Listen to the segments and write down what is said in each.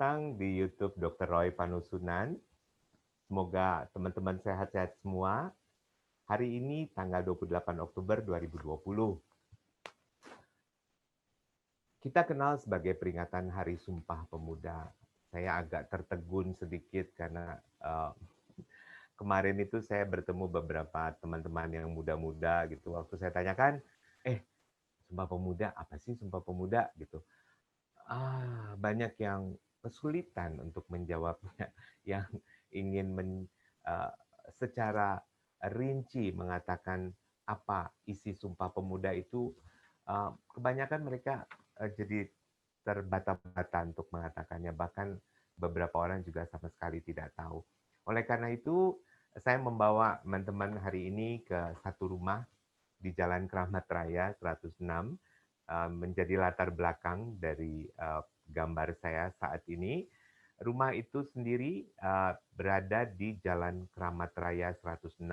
datang di YouTube Dr. Roy Panusunan. Semoga teman-teman sehat-sehat semua. Hari ini tanggal 28 Oktober 2020. Kita kenal sebagai peringatan Hari Sumpah Pemuda. Saya agak tertegun sedikit karena kemarin itu saya bertemu beberapa teman-teman yang muda-muda gitu. Waktu saya tanyakan, Sumpah Pemuda, apa sih Sumpah Pemuda gitu. Banyak yang kesulitan untuk menjawabnya, yang ingin secara rinci mengatakan apa isi Sumpah Pemuda itu, kebanyakan mereka jadi terbata-bata untuk mengatakannya, bahkan beberapa orang juga sama sekali tidak tahu. Oleh karena itu, saya membawa teman-teman hari ini ke satu rumah di Jalan Kramat Raya 106, menjadi latar belakang dari gambar saya saat ini. Rumah itu sendiri berada di Jalan Kramat Raya 106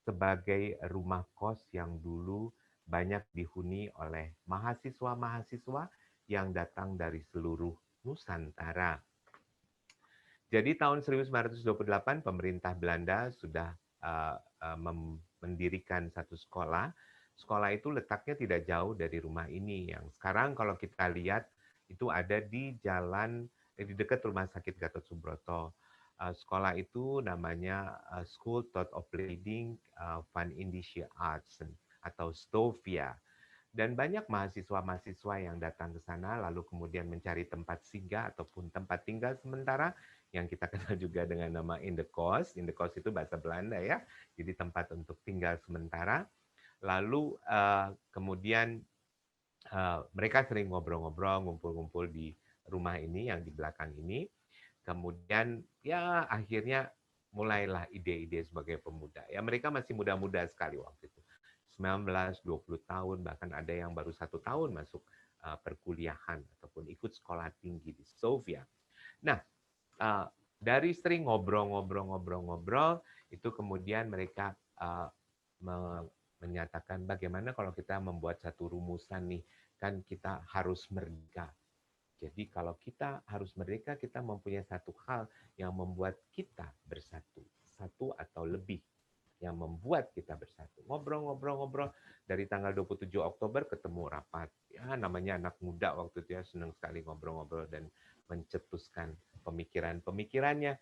sebagai rumah kos yang dulu banyak dihuni oleh mahasiswa-mahasiswa yang datang dari seluruh Nusantara. Jadi tahun 1928 pemerintah Belanda sudah mendirikan satu sekolah. Sekolah itu letaknya tidak jauh dari rumah ini, yang sekarang kalau kita lihat itu ada di di dekat Rumah Sakit Gatot Subroto. Sekolah itu namanya School Thought of Leading Van Indische Arts atau Stovia. Dan banyak mahasiswa-mahasiswa yang datang ke sana lalu kemudian mencari tempat singgah ataupun tempat tinggal sementara yang kita kenal juga dengan nama indekos. Indekos itu bahasa Belanda ya. Jadi tempat untuk tinggal sementara. Lalu kemudian mereka sering ngobrol-ngobrol, ngumpul-ngumpul di rumah ini yang di belakang ini. Kemudian ya akhirnya mulailah ide-ide sebagai pemuda. Ya mereka masih muda-muda sekali waktu itu. 19, 20 tahun, bahkan ada yang baru 1 tahun masuk perkuliahan ataupun ikut sekolah tinggi di Sofia. Nah, dari sering ngobrol-ngobrol, itu kemudian mereka menyatakan bagaimana kalau kita membuat satu rumusan nih, kan kita harus merdeka. Jadi kalau kita harus merdeka, kita mempunyai satu hal yang membuat kita bersatu. Satu atau lebih yang membuat kita bersatu. Ngobrol-ngobrol dari tanggal 27 Oktober ketemu rapat. Ya namanya anak muda waktu itu ya, senang sekali ngobrol-ngobrol dan mencetuskan pemikiran-pemikirannya.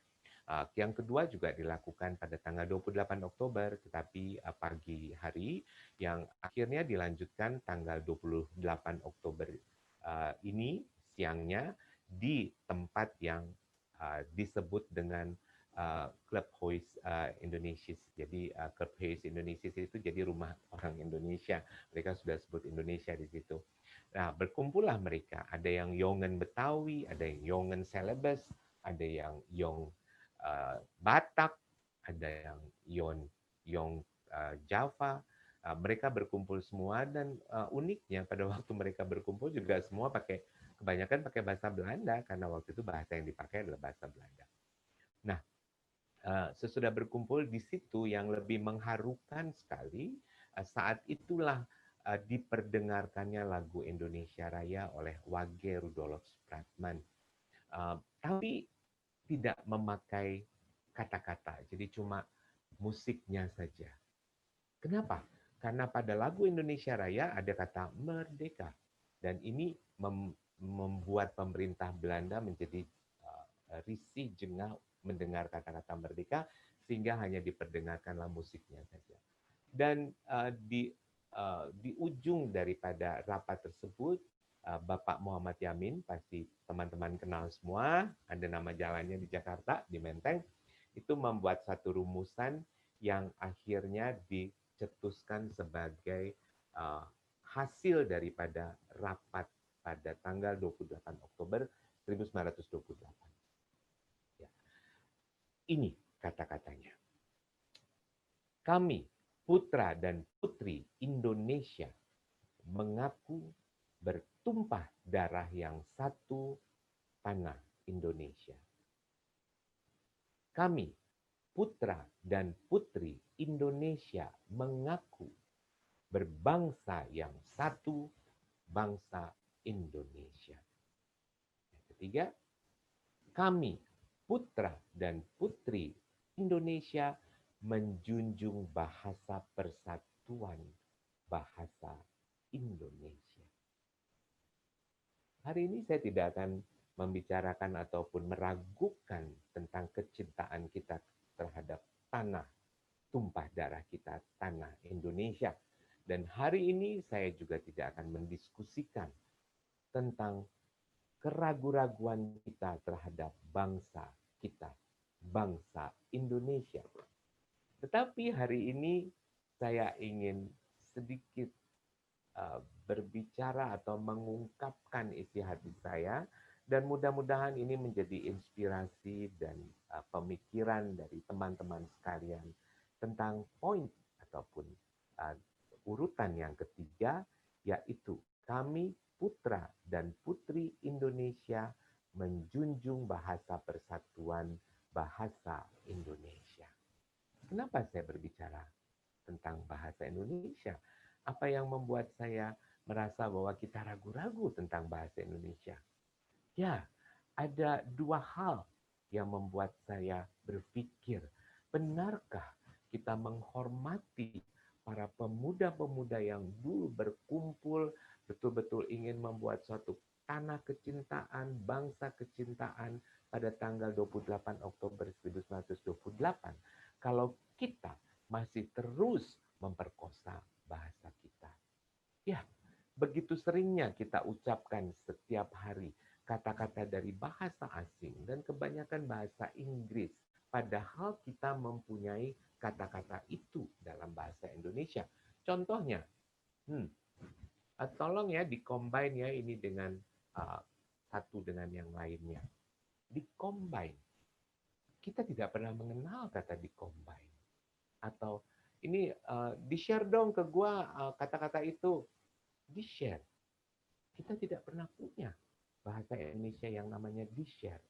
Yang kedua juga dilakukan pada tanggal 28 Oktober, tetapi pagi hari yang akhirnya dilanjutkan tanggal 28 Oktober ini siangnya di tempat yang disebut dengan Club Hoist Indonesia. Jadi Club Hoist Indonesia itu jadi rumah orang Indonesia. Mereka sudah sebut Indonesia di situ. Nah, berkumpullah mereka. Ada yang Yongen Betawi, ada yang Yongen Celebes, ada yang Yong Batak, ada yang Yong Java. Mereka berkumpul semua dan uniknya pada waktu mereka berkumpul juga semua kebanyakan pakai bahasa Belanda karena waktu itu bahasa yang dipakai adalah bahasa Belanda. Nah, sesudah berkumpul di situ yang lebih mengharukan sekali, saat itulah diperdengarkannya lagu Indonesia Raya oleh Wage Rudolf Supratman. Tapi tidak memakai kata-kata, jadi cuma musiknya saja. Kenapa? Karena pada lagu Indonesia Raya ada kata merdeka. Dan ini membuat pemerintah Belanda menjadi risih jengah mendengar kata-kata merdeka, sehingga hanya diperdengarkanlah musiknya saja. Dan di ujung daripada rapat tersebut, Bapak Muhammad Yamin, pasti teman-teman kenal semua, ada nama jalannya di Jakarta, di Menteng, itu membuat satu rumusan yang akhirnya dicetuskan sebagai hasil daripada rapat pada tanggal 28 Oktober 1928. Ya. Ini kata-katanya. Kami, putra dan putri Indonesia, mengaku bertumpah darah yang satu tanah Indonesia. Kami, putra dan putri Indonesia, mengaku berbangsa yang satu, bangsa Indonesia. Yang ketiga, Kami, putra dan putri Indonesia, menjunjung bahasa persatuan, bahasa Indonesia. Hari ini saya tidak akan membicarakan ataupun meragukan tentang kecintaan kita terhadap tanah tumpah darah kita, tanah Indonesia. Dan hari ini saya juga tidak akan mendiskusikan tentang keraguan-raguan kita terhadap bangsa kita, bangsa Indonesia. Tetapi hari ini saya ingin sedikit berbicara atau mengungkapkan isi hati saya, dan mudah-mudahan ini menjadi inspirasi dan pemikiran dari teman-teman sekalian tentang poin ataupun urutan yang ketiga, yaitu kami putra dan putri Indonesia menjunjung bahasa persatuan, bahasa Indonesia. Kenapa saya berbicara tentang bahasa Indonesia? Apa yang membuat saya merasa bahwa kita ragu-ragu tentang bahasa Indonesia? Ya, ada dua hal yang membuat saya berpikir, benarkah kita menghormati para pemuda-pemuda yang dulu berkumpul, betul-betul ingin membuat suatu tanah kecintaan, bangsa kecintaan pada tanggal 28 Oktober 1928, kalau kita masih terus memperkosa bahasa kita. Ya, begitu seringnya kita ucapkan setiap hari kata-kata dari bahasa asing dan kebanyakan bahasa Inggris, padahal kita mempunyai kata-kata itu dalam bahasa Indonesia. Contohnya, tolong ya di-combine ya ini dengan satu dengan yang lainnya. Di-combine. Kita tidak pernah mengenal kata di-combine. Atau ini di-share dong ke gua kata-kata itu. Di-share. Kita tidak pernah punya bahasa Indonesia yang namanya di-share.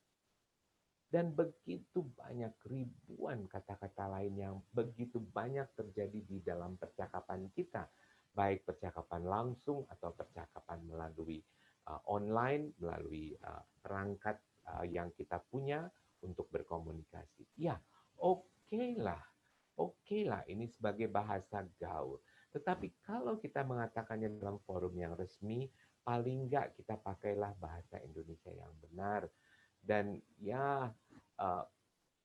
Dan begitu banyak ribuan kata-kata lain yang begitu banyak terjadi di dalam percakapan kita, baik percakapan langsung atau percakapan melalui online, melalui perangkat yang kita punya untuk berkomunikasi. Ya, oke lah ini sebagai bahasa gaul. Tetapi kalau kita mengatakannya dalam forum yang resmi, paling enggak kita pakailah bahasa Indonesia yang benar. Dan ya,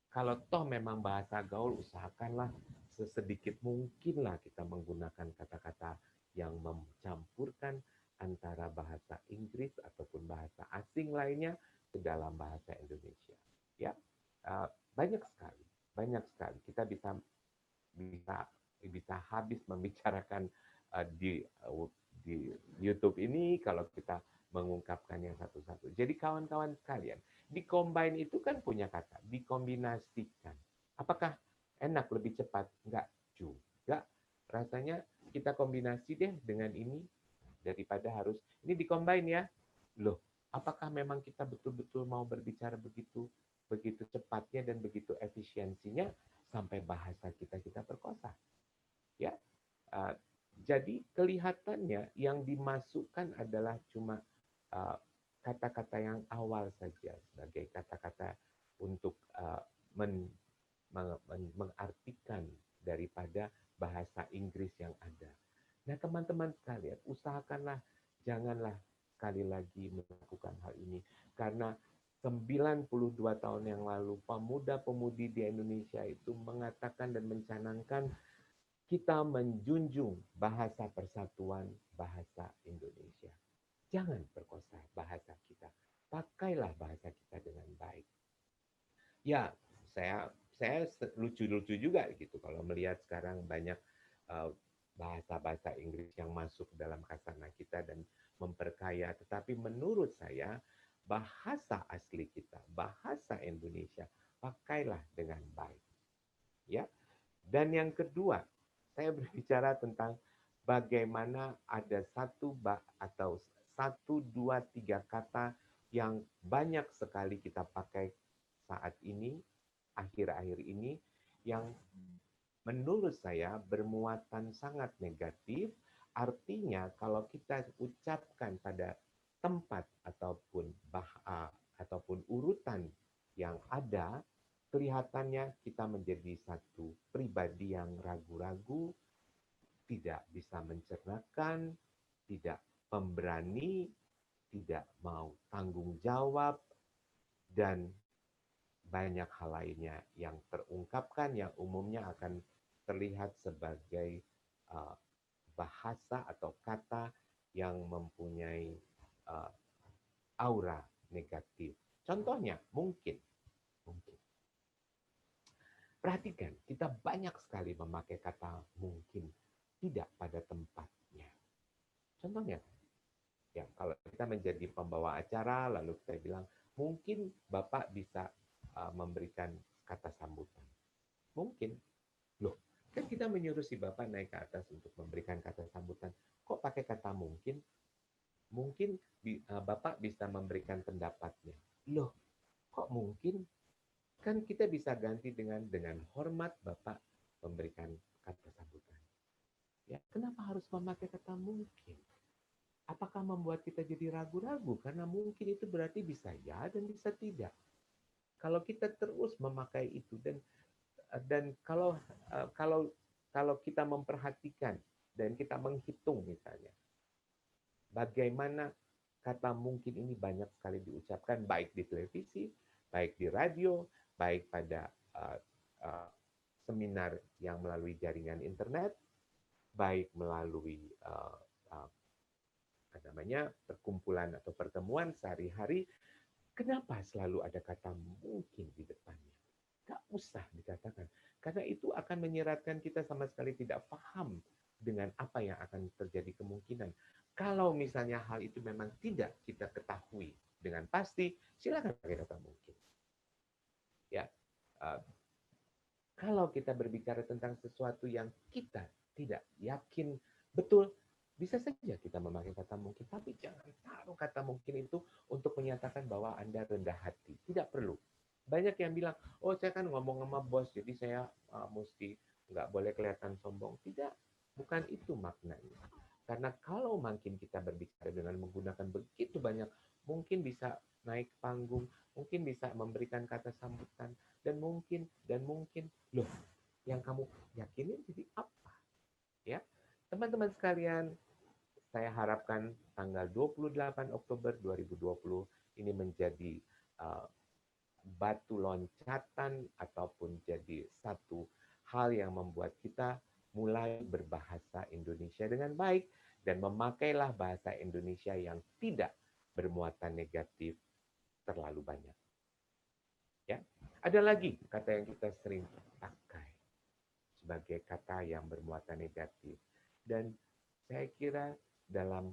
kalau toh memang bahasa gaul, usahakanlah sesedikit mungkinlah kita menggunakan kata-kata yang mencampurkan antara bahasa Inggris ataupun bahasa asing lainnya ke dalam bahasa Indonesia. Ya, banyak sekali. Kita bisa habis membicarakan di YouTube ini kalau kita mengungkapkan yang satu-satu. Jadi kawan-kawan sekalian, di-combine itu kan punya kata, dikombinasikan. Apakah enak lebih cepat? Enggak juga. Rasanya kita kombinasi deh dengan ini daripada harus ini di-combine ya. Loh, apakah memang kita betul-betul mau berbicara begitu cepatnya dan begitu efisiensinya sampai bahasa kita perkosa? Ya. Jadi kelihatannya yang dimasukkan adalah cuma kata-kata yang awal saja sebagai kata-kata untuk mengartikan daripada bahasa Inggris yang ada. Nah, teman-teman sekalian, usahakanlah janganlah sekali lagi melakukan hal ini karena 92 tahun yang lalu pemuda-pemudi di Indonesia itu mengatakan dan mencanangkan kita menjunjung bahasa persatuan, bahasa Indonesia. Jangan perkosa bahasa kita. Pakailah bahasa kita dengan baik. Ya, saya lucu-lucu juga gitu kalau melihat sekarang banyak bahasa-bahasa Inggris yang masuk dalam khazanah kita dan memperkaya. Tetapi menurut saya bahasa asli kita, bahasa Indonesia, pakailah dengan baik. Ya. Dan yang kedua, saya berbicara tentang bagaimana ada satu, dua, tiga kata yang banyak sekali kita pakai saat ini, akhir-akhir ini, yang menurut saya bermuatan sangat negatif. Artinya kalau kita ucapkan pada tempat ataupun urutan Yang ada, kelihatannya kita menjadi satu pribadi yang ragu-ragu, tidak bisa mencernakan, tidak pemberani, tidak mau tanggung jawab, dan banyak hal lainnya yang terungkapkan yang umumnya akan terlihat sebagai uh, bahasa atau kata yang mempunyai uh, aura negatif. Contohnya, mungkin. Perhatikan, kita banyak sekali memakai kata mungkin tidak pada tempatnya. Contohnya, ya kalau kita menjadi pembawa acara, lalu kita bilang, mungkin Bapak bisa memberikan kata sambutan. Mungkin, loh, kan kita menyuruh si Bapak naik ke atas untuk memberikan kata sambutan. Kok pakai kata mungkin? Mungkin Bapak bisa memberikan pendapatnya. Loh, kok mungkin? Kan kita bisa ganti dengan hormat Bapak memberikan kata sambutan. Ya, kenapa harus memakai kata mungkin? Apakah membuat kita jadi ragu-ragu? Karena mungkin itu berarti bisa ya dan bisa tidak. Kalau kita terus memakai itu dan kalau kita memperhatikan dan kita menghitung misalnya bagaimana kata mungkin ini banyak sekali diucapkan baik di televisi, baik di radio, baik pada uh, seminar yang melalui jaringan internet, baik melalui perkumpulan atau pertemuan sehari-hari. Kenapa selalu ada kata mungkin di depannya? Gak usah dikatakan. Karena itu akan menyeratkan kita sama sekali tidak paham dengan apa yang akan terjadi kemungkinan. Kalau misalnya hal itu memang tidak kita ketahui dengan pasti, silakan pakai kata mungkin. Ya, kalau kita berbicara tentang sesuatu yang kita tidak yakin betul, bisa saja kita memakai kata mungkin, tapi jangan taruh kata mungkin itu untuk menyatakan bahwa Anda rendah hati. Tidak perlu. Banyak yang bilang, oh saya kan ngomong sama bos, jadi saya mesti nggak boleh kelihatan sombong. Tidak, bukan itu maknanya. Karena kalau makin kita berbicara dengan menggunakan begitu banyak, mungkin bisa naik panggung, mungkin bisa memberikan kata sambutan, dan mungkin, loh, yang kamu yakinin jadi apa? Ya, teman-teman sekalian, saya harapkan tanggal 28 Oktober 2020 ini menjadi uh, batu loncatan ataupun jadi satu hal yang membuat kita mulai berbahasa Indonesia dengan baik dan memakailah bahasa Indonesia yang tidak bermuatan negatif terlalu banyak. Ya, ada lagi kata yang kita sering pakai sebagai kata yang bermuatan negatif dan saya kira dalam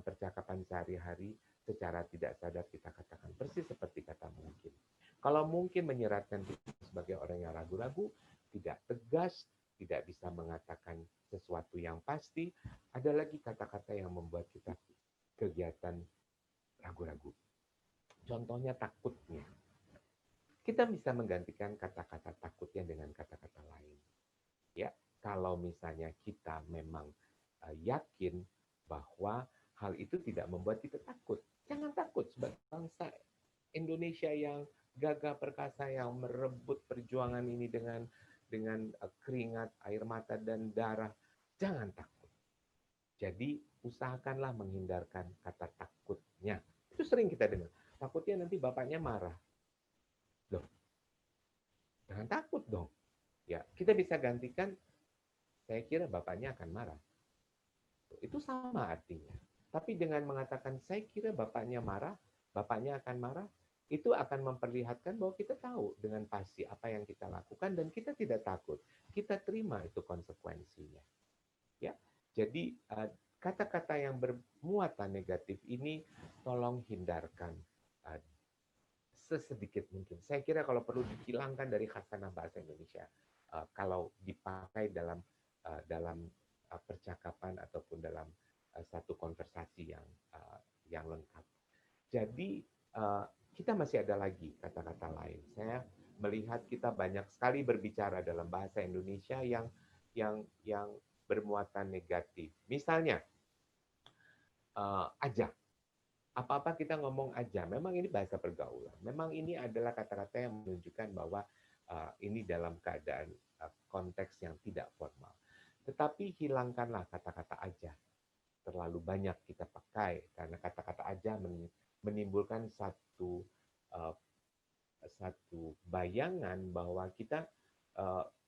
percakapan sehari-hari secara tidak sadar kita katakan persis seperti kata mungkin. Kalau mungkin menyeratkan kita sebagai orang yang ragu-ragu, tidak tegas, tidak bisa mengatakan sesuatu yang pasti, ada lagi kata-kata yang membuat kita kegiatan ragu-ragu. Contohnya takutnya. Kita bisa menggantikan kata-kata takutnya dengan kata-kata lain. Ya, kalau misalnya kita memang yakin bahwa hal itu tidak membuat kita takut. Jangan takut sebagai bangsa Indonesia yang gagah perkasa yang merebut perjuangan ini dengan keringat, air mata dan darah. Jangan takut. Jadi usahakanlah menghindarkan kata takutnya. Itu sering kita dengar. Takutnya nanti bapaknya marah. Loh, jangan takut dong. Ya, kita bisa gantikan saya kira bapaknya akan marah. Itu sama artinya. Tapi dengan mengatakan saya kira bapaknya marah, bapaknya akan marah, itu akan memperlihatkan bahwa kita tahu dengan pasti apa yang kita lakukan dan kita tidak takut. Kita terima itu konsekuensinya. Ya. Jadi kata-kata yang bermuatan negatif ini tolong hindarkan sesedikit mungkin. Saya kira kalau perlu dihilangkan dari khasanah bahasa Indonesia kalau dipakai dalam percakapan ataupun dalam satu konversasi yang lengkap. Jadi kita masih ada lagi kata-kata lain. Saya melihat kita banyak sekali berbicara dalam bahasa Indonesia yang bermuatan negatif. Misalnya aja Apa-apa kita ngomong aja. Memang ini bahasa pergaulan. Memang ini adalah kata-kata yang menunjukkan bahwa ini dalam keadaan konteks yang tidak formal. Tetapi hilangkanlah kata-kata aja. Terlalu banyak kita pakai karena kata-kata aja menimbulkan uh, satu bayangan bahwa kita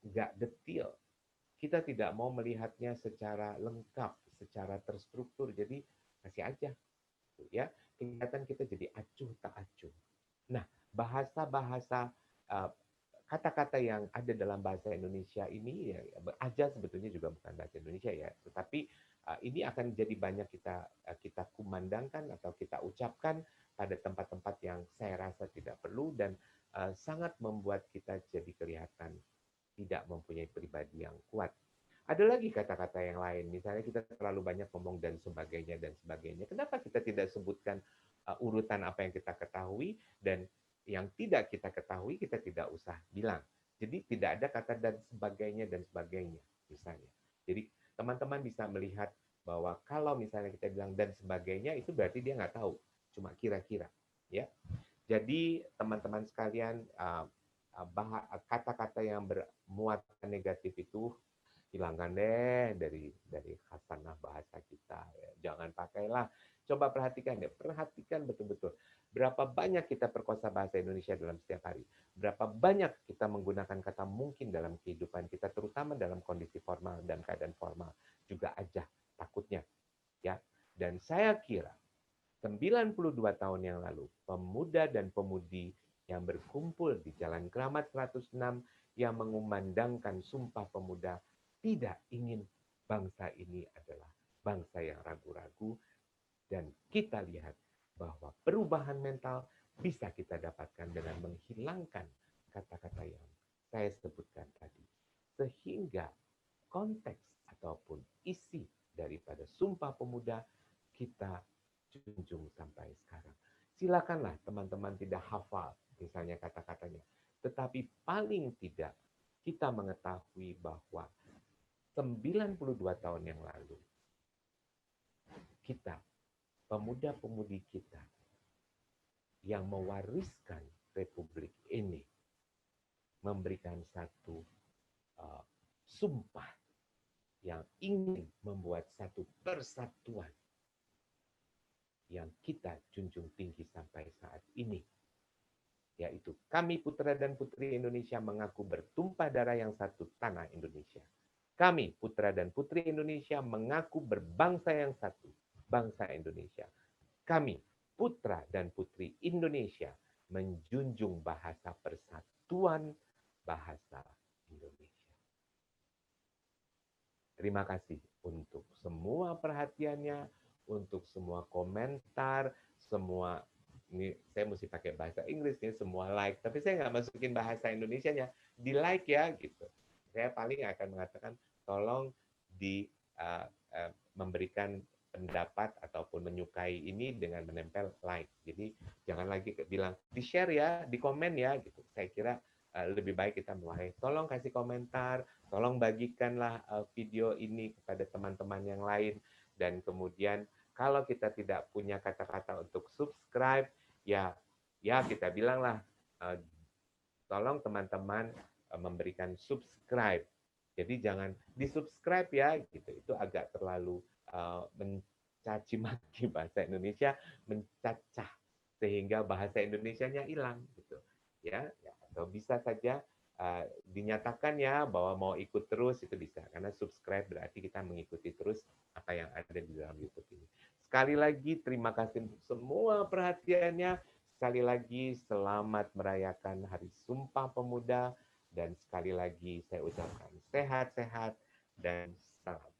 nggak detail. Kita tidak mau melihatnya secara lengkap, secara terstruktur. Jadi kasih aja, ya. Kelihatan kita jadi acuh tak acuh. Nah, bahasa-bahasa kata-kata yang ada dalam bahasa Indonesia ini ya aja sebetulnya juga bukan bahasa Indonesia ya, tetapi ini akan jadi banyak kita kumandangkan atau kita ucapkan pada tempat-tempat yang saya rasa tidak perlu dan sangat membuat kita jadi kelihatan tidak mempunyai pribadi yang kuat. Ada lagi kata-kata yang lain, misalnya kita terlalu banyak ngomong dan sebagainya dan sebagainya. Kenapa kita tidak sebutkan urutan apa yang kita ketahui dan yang tidak kita ketahui kita tidak usah bilang. Jadi tidak ada kata dan sebagainya misalnya. Jadi teman-teman bisa melihat bahwa kalau misalnya kita bilang dan sebagainya itu berarti dia nggak tahu, cuma kira-kira, ya. Jadi teman-teman sekalian kata-kata yang bermuatan negatif itu hilangkan deh dari khasanah bahasa kita. Ya. Jangan pakailah. Coba perhatikan deh, perhatikan betul-betul. Berapa banyak kita perkosa bahasa Indonesia dalam setiap hari. Berapa banyak kita menggunakan kata mungkin dalam kehidupan kita, terutama dalam kondisi formal dan keadaan formal. Juga aja takutnya. Ya. Dan saya kira 92 tahun yang lalu, pemuda dan pemudi yang berkumpul di Jalan Keramat 106 yang mengumandangkan Sumpah Pemuda tidak ingin bangsa ini adalah bangsa yang ragu-ragu, dan kita lihat bahwa perubahan mental bisa kita dapatkan dengan menghilangkan kata-kata yang saya sebutkan tadi. Sehingga konteks ataupun isi daripada Sumpah Pemuda kita junjung sampai sekarang. Silakanlah teman-teman tidak hafal misalnya kata-katanya, tetapi paling tidak kita mengetahui bahwa 92 tahun yang lalu kita, pemuda-pemudi kita yang mewariskan republik ini memberikan satu sumpah yang ingin membuat satu persatuan yang kita junjung tinggi sampai saat ini, yaitu kami putra dan putri Indonesia mengaku bertumpah darah yang satu tanah Indonesia. Kami putra dan putri Indonesia mengaku berbangsa yang satu, bangsa Indonesia. Kami putra dan putri Indonesia menjunjung bahasa persatuan bahasa Indonesia. Terima kasih untuk semua perhatiannya, untuk semua komentar, semua ini saya mesti pakai bahasa Inggris nih, semua like, tapi saya nggak masukin bahasa Indonesianya, di like ya gitu. Saya paling akan mengatakan tolong memberikan pendapat ataupun menyukai ini dengan menempel like. Jadi jangan lagi bilang di share ya, di komen ya gitu. Saya kira lebih baik kita mulai. Tolong kasih komentar, tolong bagikanlah video ini kepada teman-teman yang lain, dan kemudian kalau kita tidak punya kata-kata untuk subscribe, ya kita bilanglah tolong teman-teman memberikan subscribe. Jadi jangan di subscribe ya gitu. Itu agak terlalu mencaci maki bahasa Indonesia, mencacah sehingga bahasa Indonesianya hilang gitu. Ya, atau bisa saja dinyatakan ya bahwa mau ikut terus, itu bisa, karena subscribe berarti kita mengikuti terus apa yang ada di dalam YouTube ini. Sekali lagi terima kasih untuk semua perhatiannya. Sekali lagi selamat merayakan Hari Sumpah Pemuda, dan sekali lagi saya ucapkan sehat-sehat dan salam.